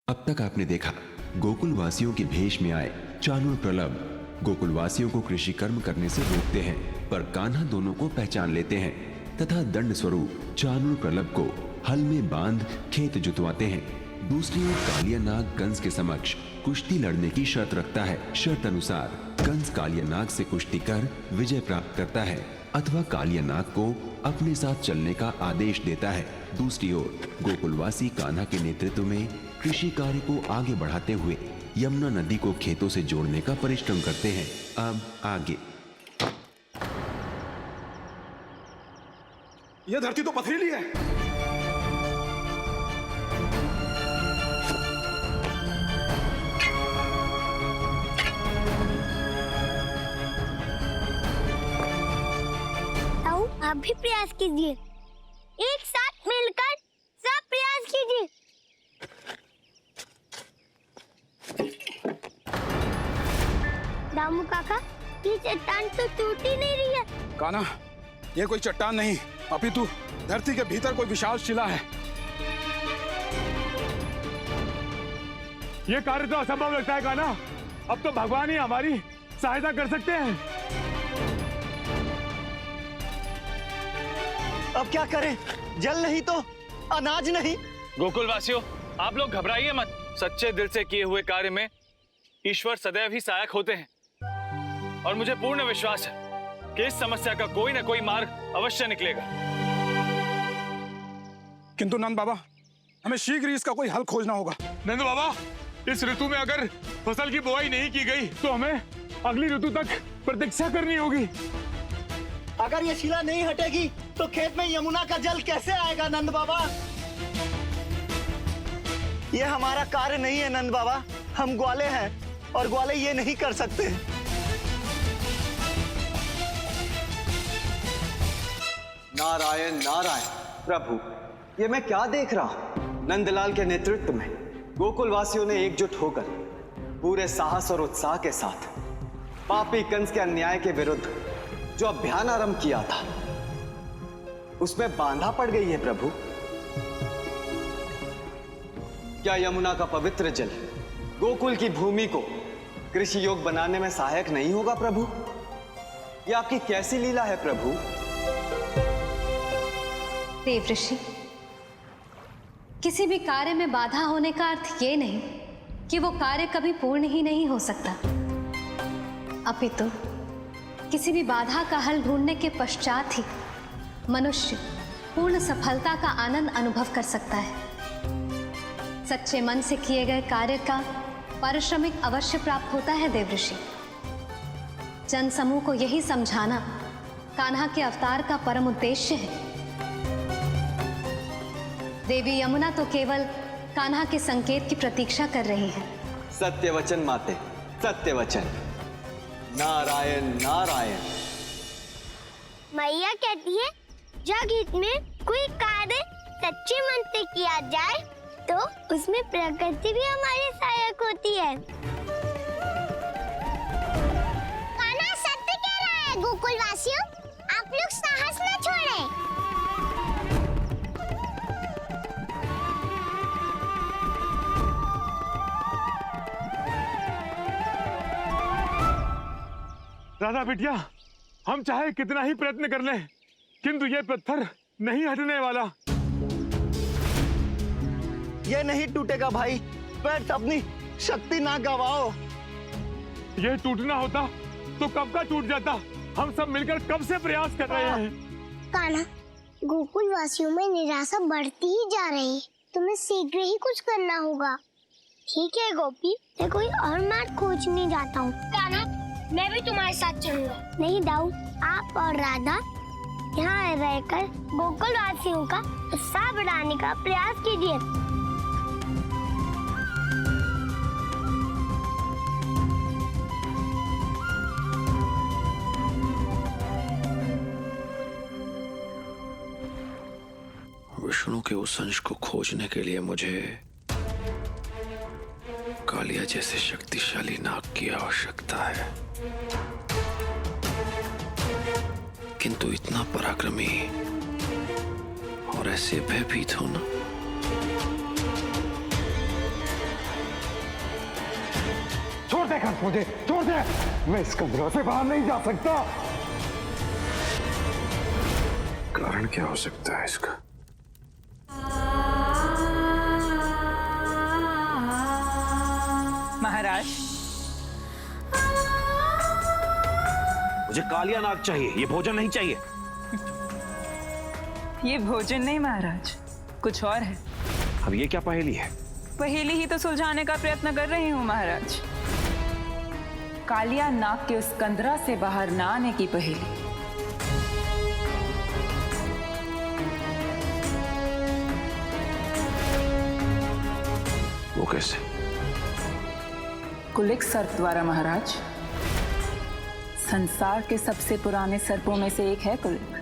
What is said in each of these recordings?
अब तक आपने देखा गोकुलवासियों के भेष में आए चाणूर प्रलभ गोकुलवासियों को कृषि कर्म करने से रोकते हैं, पर कान्हा दोनों को पहचान लेते हैं तथा दंड स्वरूप चाणूर प्रलभ को हल में बांध खेत जुतवाते हैं। दूसरी ओर कालिया नाग कंस के समक्ष कुश्ती लड़ने की शर्त रखता है। शर्त अनुसार कंस कालिया नाग से कुश्ती कर विजय प्राप्त करता है अथवा कालिया नाग को अपने साथ चलने का आदेश देता है। दूसरी ओर गोकुलवासी कान्हा के नेतृत्व में कृषि कार्य को आगे बढ़ाते हुए यमुना नदी को खेतों से जोड़ने का परिश्रम करते हैं। अब आगे। यह धरती तो पथरीली है। आप भी प्रयास कीजिए, एक साथ मिलकर सब प्रयास कीजिए। दामू काका, ये चट्टान तो टूट ही नहीं रही है। कान्हा, ये कोई चट्टान नहीं अपितु धरती के भीतर कोई विशाल शिला है। ये कार्य तो असंभव लगता है कान्हा। अब तो भगवान ही हमारी सहायता कर सकते हैं। अब क्या करें? जल नहीं तो अनाज नहीं। गोकुलवासियों, आप लोग घबराइए मत। सच्चे दिल से किए हुए कार्य में ईश्वर सदैव ही सहायक होते हैं और मुझे पूर्ण विश्वास है कि इस समस्या का कोई न कोई मार्ग अवश्य निकलेगा। किंतु नंद बाबा, हमें शीघ्र इसका कोई हल खोजना होगा। नंद बाबा, इस ऋतु में अगर फसल की बुआई नहीं की गई तो हमें अगली ऋतु तक प्रतीक्षा करनी होगी। अगर ये शिला नहीं हटेगी तो खेत में यमुना का जल कैसे आएगा नंद बाबा? ये हमारा कार्य नहीं है नंद बाबा। हम ग्वाले हैं और ग्वाले ये नहीं कर सकते। नारायण नारायण। प्रभु, ये मैं क्या देख रहा हूं? नंदलाल के नेतृत्व में गोकुलवासियों ने एकजुट होकर पूरे साहस और उत्साह के साथ पापी कंस के अन्याय के विरुद्ध जो अभियान आरंभ किया था उसमें बांधा पड़ गई है। प्रभु, क्या यमुना का पवित्र जल गोकुल की भूमि को कृषि योग्य बनाने में सहायक नहीं होगा? प्रभु, ये आपकी कैसी लीला है? प्रभु देवऋषि, किसी भी कार्य में बाधा होने का अर्थ ये नहीं कि वो कार्य कभी पूर्ण ही नहीं हो सकता, अपितु किसी भी बाधा का हल ढूंढने के पश्चात ही मनुष्य पूर्ण सफलता का आनंद अनुभव कर सकता है। सच्चे मन से किए गए कार्य का पारिश्रमिक अवश्य प्राप्त होता है देवऋषि। जन समूह को यही समझाना कान्हा के अवतार का परम उद्देश्य है। देवी यमुना तो केवल कान्हा के संकेत की प्रतीक्षा कर रही है। सत्य वचन माते, सत्य वचन। नारायण नारायण। मैया कहती है, जब हित में कोई कार्य सच्चे मन से किया जाए तो उसमें प्रकृति भी हमारी सहायक होती है। कान्हा सत्य कह रहा है। गोकुलवासियों, आप लोग साहस न छोड़ें। राधा बिटिया, हम चाहे कितना ही प्रयत्न कर लें, किंतु ये पत्थर नहीं हटने वाला। ये नहीं टूटेगा भाई। पर अपनी शक्ति ना गवाओ। ये टूटना होता तो कब का टूट जाता। हम सब मिलकर कब से प्रयास कर रहे हैं। कान्हा, गोकुल वासियों में निराशा बढ़ती ही जा रही है। तुम्हें शीघ्र ही कुछ करना होगा। ठीक है गोपी, मैं कोई और मार्ग खोजने जाता हूँ। कान्हा, मैं भी तुम्हारे साथ चलूंगा। नहीं दाऊ, आप और राधा यहाँ रहकर गोकुल वासियों का उत्साह बढ़ाने का प्रयास कीजिए। विष्णु के उस अंश को खोजने के लिए मुझे कालिया जैसे शक्तिशाली नाग की आवश्यकता है, किंतु इतना पराक्रमी और ऐसे भयभीत होना दे कंस मुझे, छोड़ दे। मैं इस कमरे से बाहर नहीं जा सकता। कारण क्या हो सकता है इसका? महाराज, मुझे कालिया नाग चाहिए, ये भोजन नहीं चाहिए। ये भोजन नहीं महाराज, कुछ और है। अब ये क्या पहेली है? पहेली ही तो सुलझाने का प्रयत्न कर रही हूँ महाराज। कालिया नाग के उस कंदरा से बाहर ना आने की पहेली। वो कैसे? कुलिक सर्प द्वारा महाराज। संसार के सबसे पुराने सर्पों में से एक है कुलिक।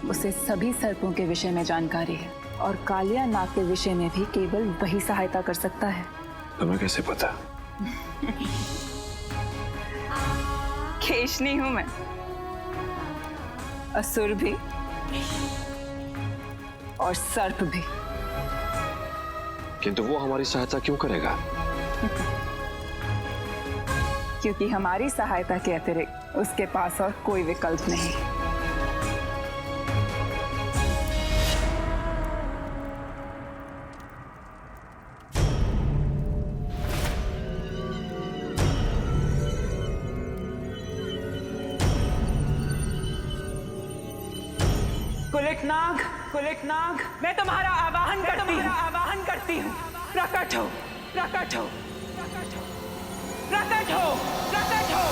उसे सभी सर्पों के विषय में जानकारी है और कालिया नाग के विषय में भी केवल वही सहायता कर सकता है। तुम्हें कैसे पता? खेशनी हूं मैं, असुर भी और सर्प भी। किंतु वो हमारी सहायता क्यों करेगा? क्योंकि हमारी सहायता के अतिरिक्त उसके पास और कोई विकल्प नहीं। कुलिक नाग, मैं तुम्हारा आवाहन करती हूँ। प्रकट हो, प्रकट हो, प्रकट हो, प्रकट हो।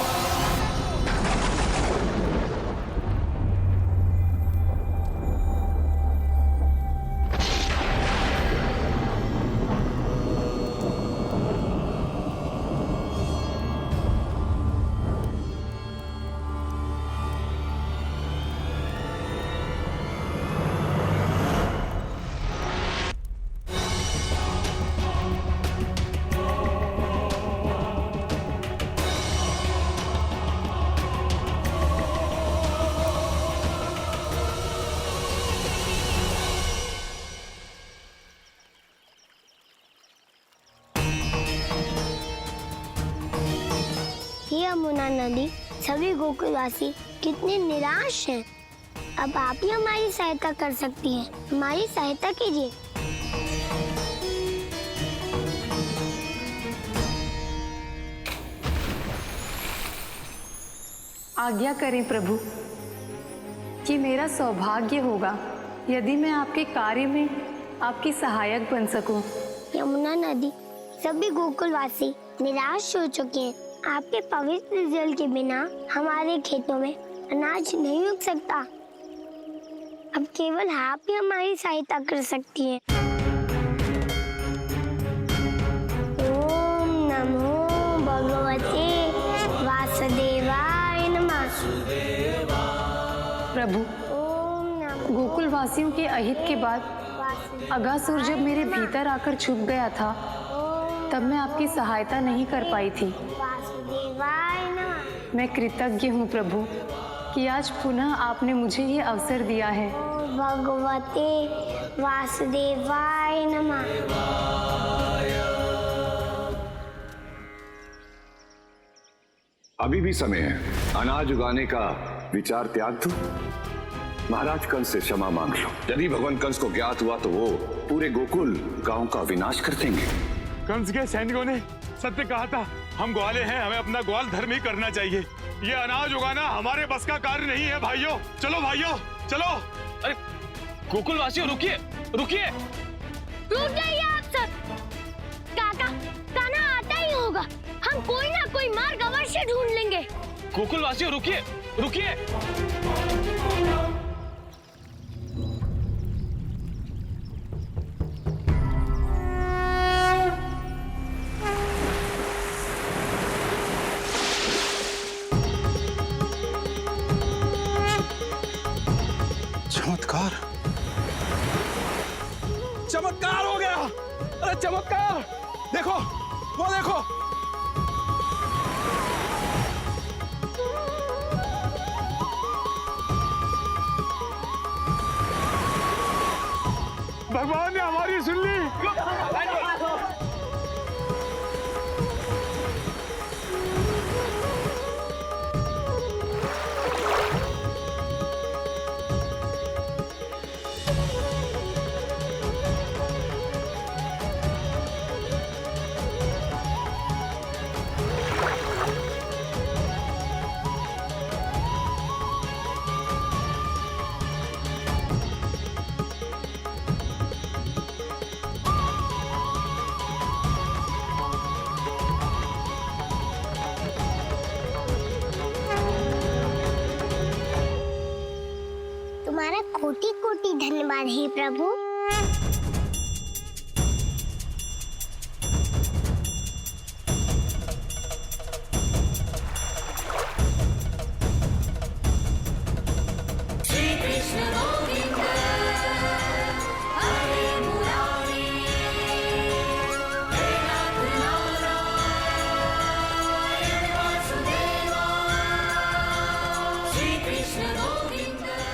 हे यमुना नदी, सभी गोकुलवासी कितने निराश हैं। अब आप ही हमारी सहायता कर सकती हैं। हमारी सहायता कीजिए। आज्ञा करें प्रभु कि मेरा सौभाग्य होगा यदि मैं आपके कार्य में आपकी सहायक बन सकूं। यमुना नदी, सभी गोकुलवासी निराश हो चुके हैं। आपके पवित्र जल के बिना हमारे खेतों में अनाज नहीं उग सकता। अब केवल आप ही हमारी सहायता कर सकती हैं। ओम नमो भगवते वासुदेवाय नमः। प्रभु, ओम नमो गोकुल वासियों के अहित के बाद अगासुर जब मेरे भीतर आकर छुप गया था, तब मैं आपकी सहायता नहीं कर पाई थी। वासुदेवाय नमः। मैं कृतज्ञ हूँ प्रभु कि आज पुनः आपने मुझे ये अवसर दिया है। ओम भगवते वासुदेवाय नमः। अभी भी समय है, अनाज उगाने का विचार त्याग दो। महाराज कंस से क्षमा मांग लो। यदि भगवान कंस को ज्ञात हुआ तो वो पूरे गोकुल गांव का विनाश कर देंगे। कंस के सैनिकों ने सत्य कहा था। हम ग्वाले हैं, हमें अपना ग्वाल धर्म ही करना चाहिए। ये अनाज उगाना हमारे बस का कार्य नहीं है। भाइयों चलो, भाइयों चलो। अरे गोकुल वासियों, रुकिए रुकिए। रुक जाइए आप सब। काका, कान्हा आता ही होगा। हम कोई ना कोई मार्ग अवश्य ढूंढ लेंगे। गोकुल वासियों, रुकिए रुकिए। चमत्कार, चमत्कार हो गया। अरे चमत्कार, देखो, वो देखो। भगवान ने हमारी सुन ली। नहीं प्रभु।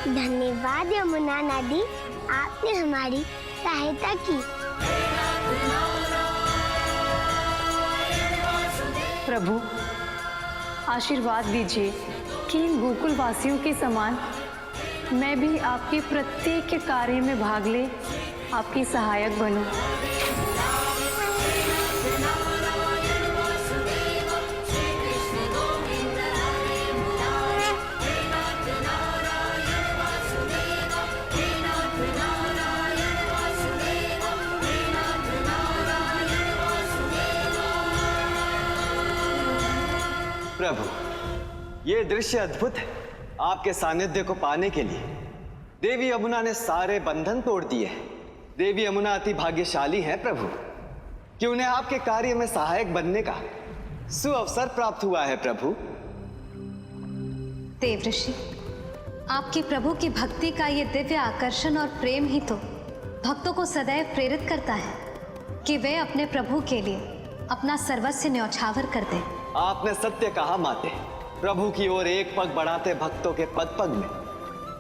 धन्यवाद यमुना नदी, आपने हमारी सहायता की। प्रभु आशीर्वाद दीजिए कि इन गोकुल वासियों के समान मैं भी आपके प्रत्येक कार्य में भाग ले आपकी सहायक बनूं। प्रभु, ये दृश्य अद्भुत है। आपके सानिध्य को पाने के लिए देवी यमुना ने सारे बंधन तोड़ दिए हैं। देवी यमुना अति भाग्यशाली है प्रभु कि उन्हें आपके कार्य में सहायक बनने का सुअवसर प्राप्त हुआ है प्रभु। देवऋषि, आपके प्रभु की भक्ति का ये दिव्य आकर्षण और प्रेम ही तो भक्तों को सदैव प्रेरित करता है कि वे अपने प्रभु के लिए अपना सर्वस्व न्यौछावर कर दें। आपने सत्य कहा माते। प्रभु की ओर एक पग बढ़ाते भक्तों के पग पग में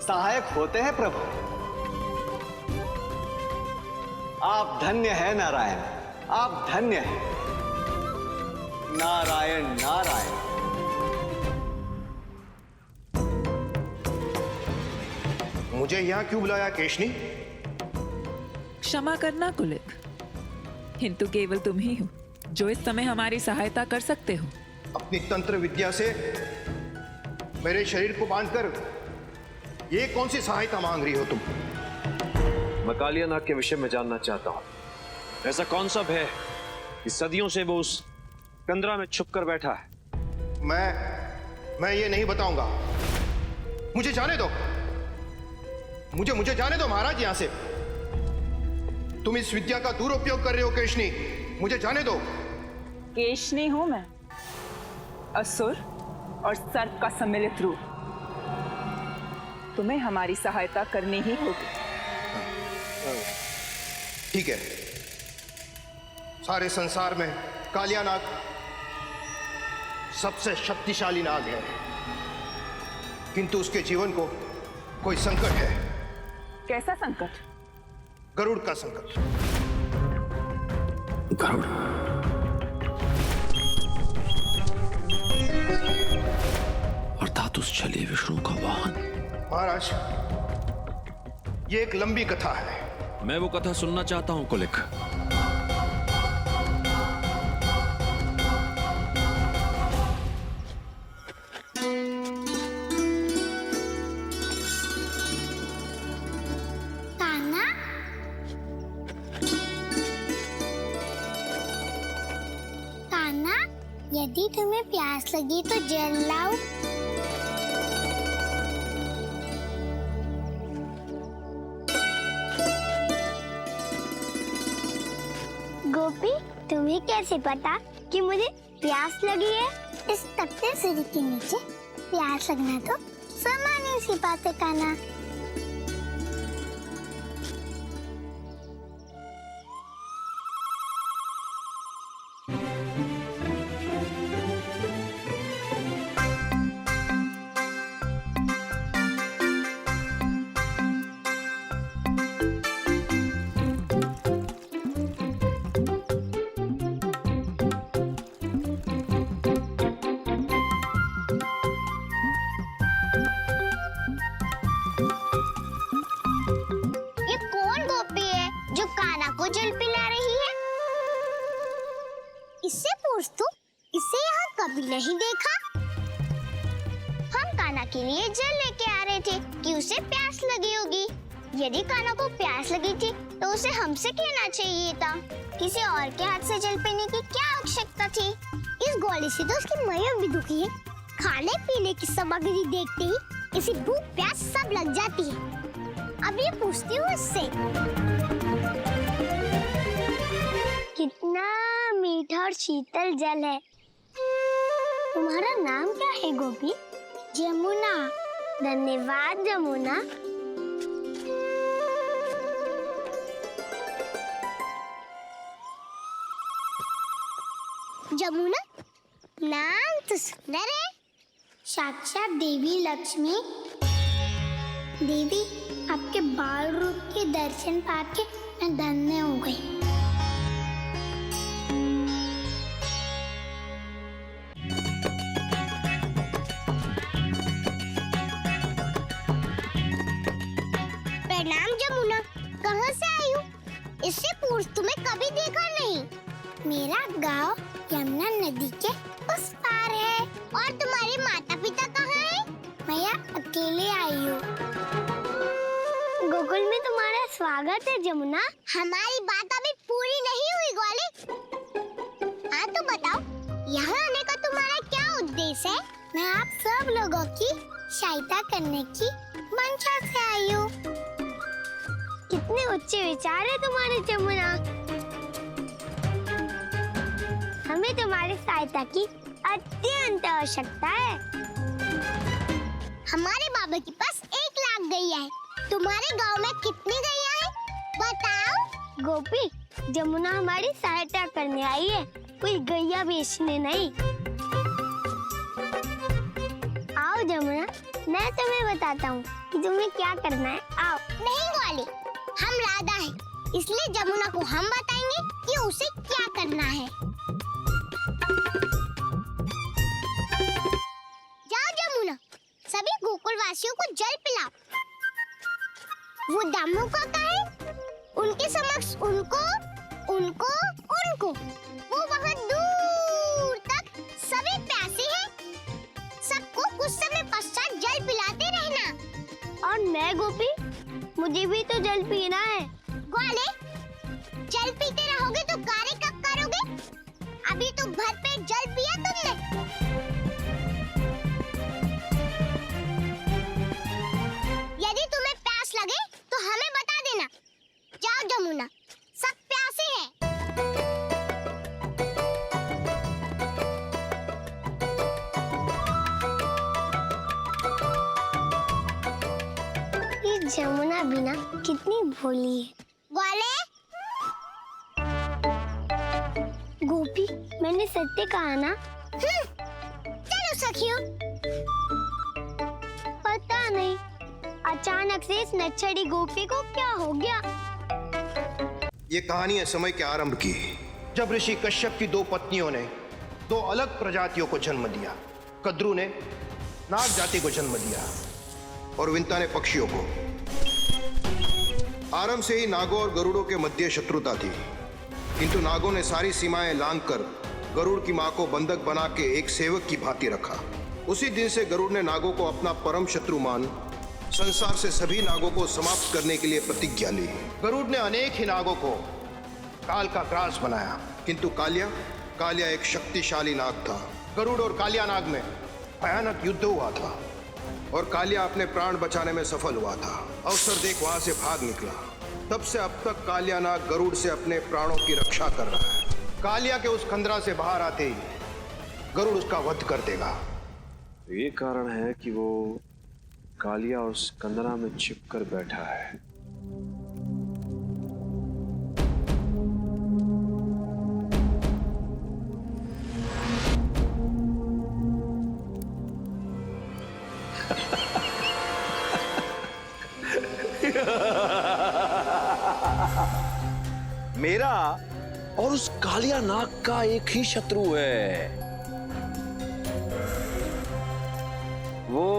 सहायक होते हैं प्रभु। आप धन्य हैं नारायण, आप धन्य हैं। नारायण नारायण। मुझे यहाँ क्यों बुलाया केशनी? क्षमा करना कुलिक, किंतु केवल तुम ही हो जो इस समय हमारी सहायता कर सकते हो। अपनी तंत्र विद्या से मेरे शरीर को बांधकर ये कौन सी सहायता मांग रही हो तुम? मैं कालियानाग के विषय में जानना चाहता हूं। ऐसा कौन सा भय कि सदियों से वो उस कंदरा में छुप कर बैठा है? मैं ये नहीं बताऊंगा। मुझे जाने दो, मुझे जाने दो महाराज यहां से। तुम इस विद्या का दुरुपयोग कर रहे हो केशनी, मुझे जाने दो। केशनी हूं मैं, असुर और सर्प का सम्मिलित रूप। तुम्हें हमारी सहायता करनी ही होगी। ठीक है, सारे संसार में कालियानाग सबसे शक्तिशाली नाग है, किंतु उसके जीवन को कोई संकट है। कैसा संकट? गरुड़ का संकट। गरुड़? अर्थात उस छलिए विष्णु का वाहन। महाराज, ये एक लंबी कथा है। मैं वो कथा सुनना चाहता हूं कुलिक। कान्हा, कान्हा, यदि तुम्हें प्यास लगी तो जल लाओ। गोपी, तुम्हें कैसे पता कि मुझे प्यास लगी है? इस तख्ते सीढ़ी के नीचे प्यास लगना तो सामान्य सी बात है कान्हा। जल पिला रही है। इससे पूछ तू, इसे यहाँ कभी नहीं देखा। हम कान्हा के लिए जल लेके आ रहे थे कि उसे प्यास लगी होगी। यदि कान्हा को प्यास लगी थी तो उसे हमसे कहना चाहिए था। किसी और के हाथ से जल पीने की क्या आवश्यकता थी? इस गोली से तो उसकी मैया भी दुखी है। खाने पीने की सामग्री देखते ही इसी भूख प्यास सब लग जाती है। अब ये पूछती हूँ इससे। कितना मीठा और शीतल जल है। तुम्हारा नाम क्या है गोपी? जमुना। धन्यवाद जमुना। जमुना, नाम तो सुंदर है। साक्षात देवी लक्ष्मी। देवी, आपके बाल रूप के दर्शन पाके मैं धन्य हो गई। प्रणाम जमुना, कहाँ से आई हो? इससे पूर्व तुम्हें कभी देखा नहीं। मेरा गांव यमुना नदी के उस पार है। और तुम्हारे माता पिता कहाँ हैं? मैं यहाँ अकेले आई हूँ। गोकुल में तुम्हारा स्वागत है जमुना। हमारी बात अभी पूरी नहीं हुई ग्वाले। हाँ तो बताओ, यहाँ आने का तुम्हारा क्या उद्देश्य है? मैं आप सब लोगों की सहायता करने की मंशा से आई हूँ। कितने ऊंचे विचार है तुम्हारे जमुना। हमें तुम्हारी सहायता की अत्यंत आवश्यकता है। हमारे बाबा के पास 1 लाख गैया है। तुम्हारे गांव में कितनी गैया है? बताओ। गोपी, जमुना हमारी सहायता करने आई है, कोई गैया बेचने नहीं। आओ जमुना, मैं तुम्हें बताता हूँ कि तुम्हें क्या करना है। आओ। नहीं ग्वाले, हम राधा हैं, इसलिए जमुना को हम बताएंगे कि उसे क्या करना है। जाओ जमुना, सभी गोकुल वासियों को जल पिलाओ। वो दामू काका है, उनके समक्ष उनको वो वहाँ दूर तक सभी प्यासे हैं। सबको कुछ समय पश्चात जल पिलाते रहना। और मैं गोपी, मुझे भी तो जल पीना है। ग्वाले, जल पीते रहोगे तो कार्य कब करोगे? अभी तो भर पेट जल पिया तुमने। यदि तुम्हें प्यास लगे तो हमें बता देना। जाओ जमुना, सब प्यासे हैं। ये जमुना बिना कितनी भोली है। ग्वाले, गोपी, मैंने सत्य कहा ना? चलो सखियों। पता नहीं अचानक से इस नच्छड़ी गोपी को क्या हो गया। ये कहानी है समय के आरंभ की, जब ऋषि कश्यप की 2 पत्नियों ने 2 अलग प्रजातियों को जन्म दिया। कद्रू ने नाग जाति को जन्म दिया और विंता ने पक्षियों को। आरंभ से ही नागों और गरुड़ों के मध्य शत्रुता थी, किंतु नागों ने सारी सीमाएं लांघकर गरुड़ की मां को बंधक बना के एक सेवक की भांति रखा। उसी दिन से गरुड़ ने नागों को अपना परम शत्रु मान संसार से सभी नागों को समाप्त करने के लिए प्रतिज्ञा ली। गरुड़ ने अनेक ही नागों को काल का ग्रास बनाया, किंतु कालिया एक शक्तिशाली नाग था। गरुड़ और कालिया नाग में भयानक युद्ध हुआ था और कालिया अपने प्राण बचाने में सफल हुआ था। अवसर देख वहां से भाग निकला। तब से अब तक कालिया नाग गरुड़ से अपने प्राणों की रक्षा कर रहा है। कालिया के उस खंदरा से बाहर आते ही गरुड़ उसका वध कर देगा। ये कारण है कि वो कालिया उस कंदरा में छिपकर बैठा है। मेरा और उस कालिया नाग का एक ही शत्रु है, वो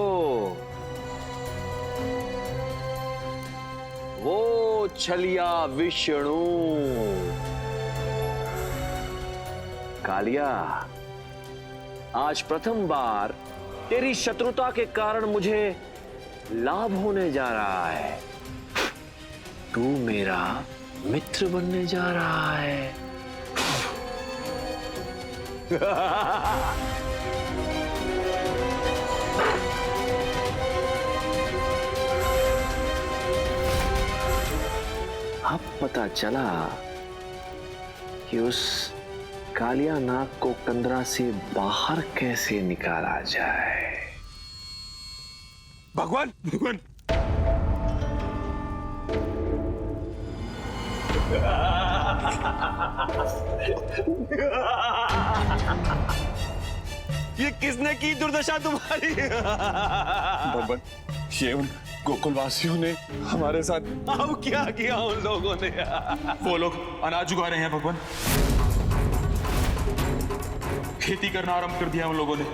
छलिया विष्णु। कालिया, आज प्रथम बार तेरी शत्रुता के कारण मुझे लाभ होने जा रहा है। तू मेरा मित्र बनने जा रहा है। अब पता चला कि उस कालिया नाग को कंदरा से बाहर कैसे निकाला जाए। भगवान भगवान, ये किसने की दुर्दशा तुम्हारी? भगवान, ये उन गोकुलवासियों ने हमारे साथ। अब क्या किया उन लोगों ने? वो लोग अनाज उगा रहे हैं भगवान, खेती करना आरंभ कर दिया उन लोगों ने।